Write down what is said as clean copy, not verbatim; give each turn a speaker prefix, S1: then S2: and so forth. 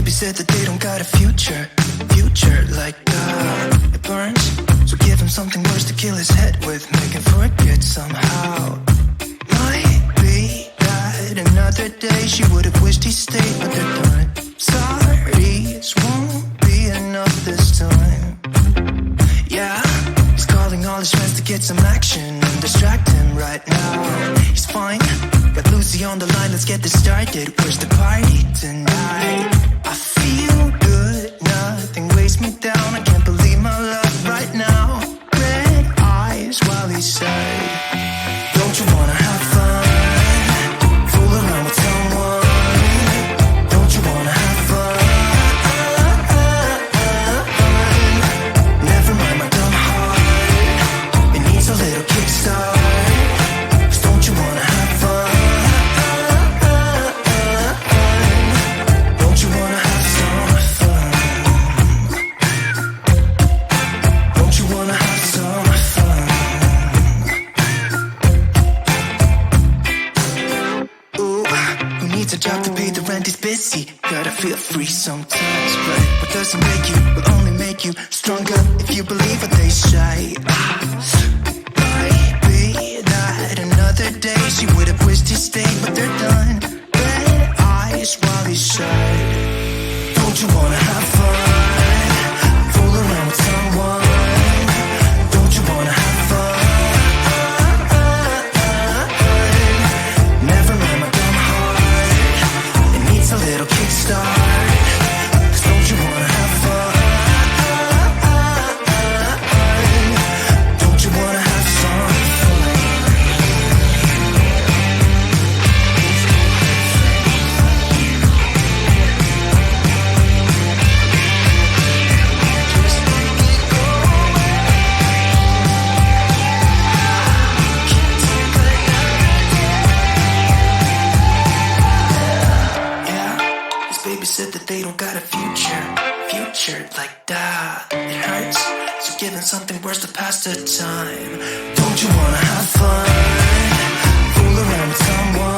S1: baby said that they don't got a future like it burns. So give him something worse to kill his head with, make him forget somehow. Might be that another day she would have wished he stayed, but they're done. Sorry's won't be enough this time. Yeah, he's calling all his friends to get some action and distract him right now. He's fine, got Lucy on the line, let's get this started. Where's the party tonight? I feel good, nothing weighs me down. I can't believe my luck right now. Red eyes while he said, don't you wanna have fun? Fool around with someone. Don't you wanna have fun? Never mind my dumb heart, it needs a little kickstart. 'Cause don't you wanna have fun? Don't you wanna have some fun? Don't you wanna have some fun? Ooh, who needs a job to pay the rent? He's busy. Gotta feel free sometimes, right? What doesn't make you will only make you stronger if you believe what they say. Might be that another day she would have wished he stayed, but they're done. Red eyes while he said, don't you wanna have fun? Fool around with someone. Don't you wanna have fun? Never mind my dumb heart, it needs a little kickstart. 'Cause don't you wanna have fun? Don't you wanna have some fun? Yeah, his baby said that they don't got a future like that. It hurts, so give him something worse to pass the time. Don't you wanna have fun? Fool around with someone.